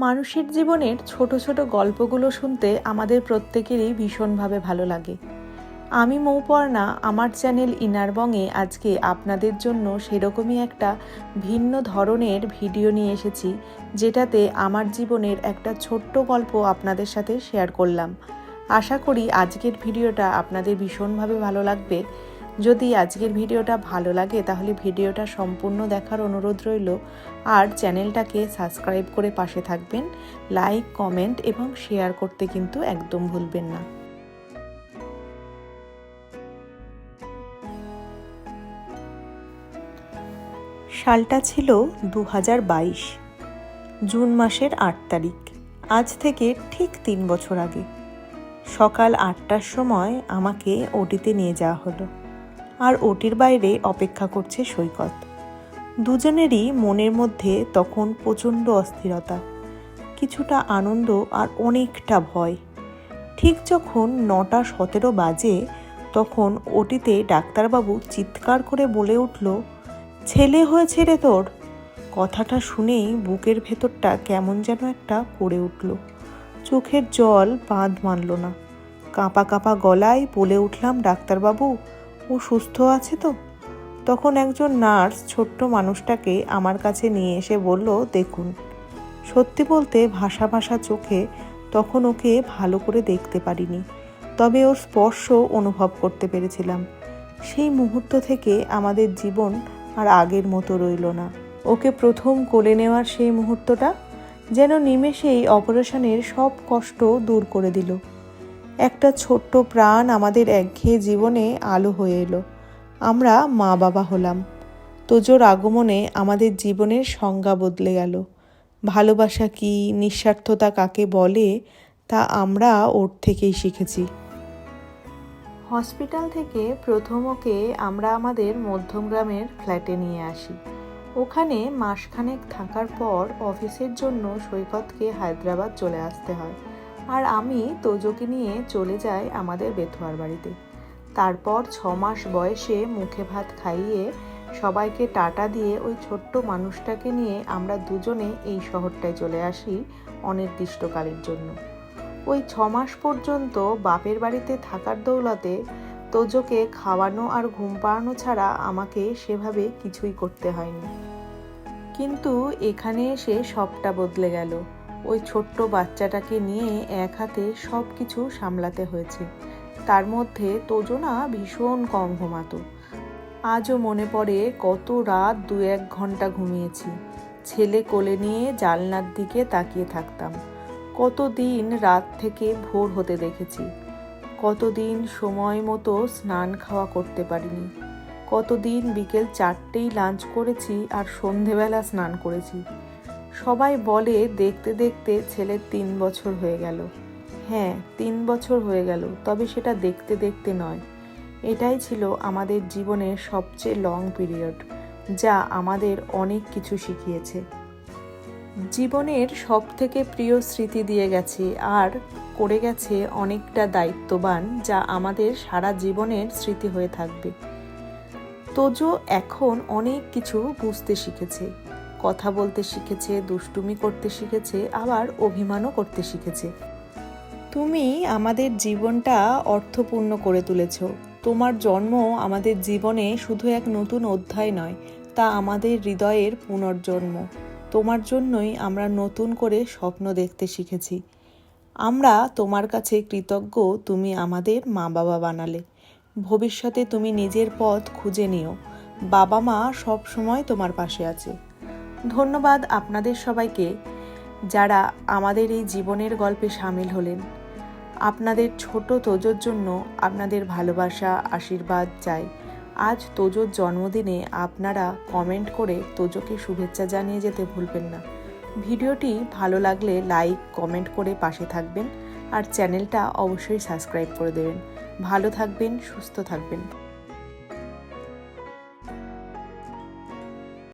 মানুষের জীবনের ছোট ছোট গল্পগুলো শুনতে আমাদের প্রত্যেকেরই ভীষণভাবে ভালো লাগে। আমি মৌপর্ণা, আমার চ্যানেল ইনারবংয়ে আজকে আপনাদের জন্য সেরকমই একটা ভিন্ন ধরনের ভিডিও নিয়ে এসেছি, যেটাতে আমার জীবনের একটা ছোট্ট গল্প আপনাদের সাথে শেয়ার করলাম। আশা করি আজকের ভিডিওটা আপনাদের ভীষণভাবে ভালো লাগবে। যদি আজকের ভিডিওটা ভালো লাগে তাহলে ভিডিওটা সম্পূর্ণ দেখার অনুরোধ রইল, আর চ্যানেলটাকে সাবস্ক্রাইব করে পাশে থাকবেন। লাইক, কমেন্ট এবং শেয়ার করতে কিন্তু একদম ভুলবেন না। সালটা ছিল 2022, জুন মাসের 8 তারিখ। আজ থেকে ঠিক 3 বছর আগে সকাল 8টার সময় আমাকে ওটিতে নিয়ে যাওয়া হলো, আর ওটির বাইরে অপেক্ষা করছে সৈকত। দুজনেরই মনের মধ্যে তখন প্রচণ্ড অস্থিরতা, কিছুটা আনন্দ আর অনেকটা ভয়। ঠিক যখন 9:17 বাজে তখন ওটিতে ডাক্তারবাবু চিৎকার করে বলে উঠল, ছেলে হয়েছে রে তোর। কথাটা শুনেই বুকের ভেতরটা কেমন যেন একটা করে উঠল। চোখের জল বাঁধ মানল না। কাঁপা কাঁপা গলায় বলে উঠলাম, ডাক্তারবাবু, ও সুস্থ আছে তো? তখন একজন নার্স ছোট্ট মানুষটাকে আমার কাছে নিয়ে এসে বলল, দেখুন। সত্যি বলতে ভাসা ভাসা চোখে তখন ওকে ভালো করে দেখতে পারিনি, তবে ওর স্পর্শ অনুভব করতে পেরেছিলাম। সেই মুহূর্ত থেকে আমাদের জীবন আর আগের মতো রইল না। ওকে প্রথম কোলে নেওয়ার সেই মুহূর্তটা যেন নিমেষেই অপারেশনের সব কষ্ট দূর করে দিল। একটা ছোট্ট প্রাণ আমাদের একঘেয়ে জীবনে আলো হয়ে এলো। আমরা মা বাবা হলাম। তোজোর আগমনে আমাদের জীবনের সংজ্ঞা বদলে গেল। ভালোবাসা কি, নিঃস্বার্থতা কাকে বলে, তা আমরা ওর থেকেই শিখেছি। হসপিটাল থেকে প্রথম ওকে আমরা আমাদের মধ্যমগ্রামের ফ্ল্যাটে নিয়ে আসি। ওখানে মাসখানেক থাকার পর অফিসের জন্য সৈকতকে হায়দ্রাবাদ চলে আসতে হয়, আর আমি তোজোকে নিয়ে চলে যাই আমাদের বেথুয়ার বাড়িতে। তারপর 6 মাস বয়সে মুখে ভাত খাইয়ে সবাইকে টাটা দিয়ে ওই ছোট্ট মানুষটাকে নিয়ে আমরা দুজনে এই শহরটায় চলে আসি অনির্দিষ্টকালের জন্য। ওই 6 মাস পর্যন্ত বাপের বাড়িতে থাকার দৌলতে তোজোকে খাওয়ানো আর ঘুম পাড়ানো ছাড়া আমাকে সেভাবে কিছুই করতে হয়নি। কিন্তু এখানে এসে সবটা বদলে গেল। ওই ছোট্ট বাচ্চাটাকে নিয়ে এক হাতে সব কিছু সামলাতে হয়েছে। তার মধ্যে তোজো না ভীষণ কম ঘুমাতো। আজও মনে পড়ে কত রাত 2-1 ঘন্টা ঘুমিয়েছি। ছেলে কোলে নিয়ে জানলার দিকে তাকিয়ে থাকতাম। কতদিন রাত থেকে ভোর হতে দেখেছি। কতদিন সময় মতো স্নান খাওয়া করতে পারিনি। কতদিন বিকেল 4টেই লাঞ্চ করেছি আর সন্ধেবেলা স্নান করেছি। সবাই বলে দেখতে দেখতে ছেলের 3 বছর হয়ে গেল। হ্যাঁ, 3 বছর হয়ে গেল, তবে সেটা দেখতে দেখতে নয়। এটাই ছিল আমাদের জীবনের সবচেয়ে লং পিরিয়ড, যা আমাদের অনেক কিছু শিখিয়েছে। জীবনের সব থেকে প্রিয় স্মৃতি দিয়ে গেছে আর করে গেছে অনেকটা দায়িত্ববান, যা আমাদের সারা জীবনের স্মৃতি হয়ে থাকবে। তোজো এখন অনেক কিছু বুঝতে শিখেছে, কথা বলতে শিখেছে, দুষ্টুমি করতে শিখেছে, আবার অভিমানও করতে শিখেছে। তুমি আমাদের জীবনটা অর্থপূর্ণ করে তুলেছ। তোমার জন্ম আমাদের জীবনে শুধু এক নতুন অধ্যায় নয়, তা আমাদের হৃদয়ের পুনর্জন্ম। তোমার জন্যই আমরা নতুন করে স্বপ্ন দেখতে শিখেছি। আমরা তোমার কাছে কৃতজ্ঞ, তুমি আমাদের মা বাবা বানালে। ভবিষ্যতে তুমি নিজের পথ খুঁজে নিও। বাবা মা সব সময় তোমার পাশে আছে। ধন্যবাদ আপনাদের সবাইকে, যারা আমাদের এই জীবনের গল্পে সামিল হলেন। আপনাদের ছোট তোজোর জন্য আপনাদের ভালোবাসা, আশীর্বাদ চাই। আজ তোজোর জন্মদিনে আপনারা কমেন্ট করে তোজোকে শুভেচ্ছা জানিয়ে যেতে ভুলবেন না। ভিডিওটি ভালো লাগলে লাইক, কমেন্ট করে পাশে থাকবেন, আর চ্যানেলটা অবশ্যই সাবস্ক্রাইব করে দেবেন। ভালো থাকবেন, সুস্থ থাকবেন।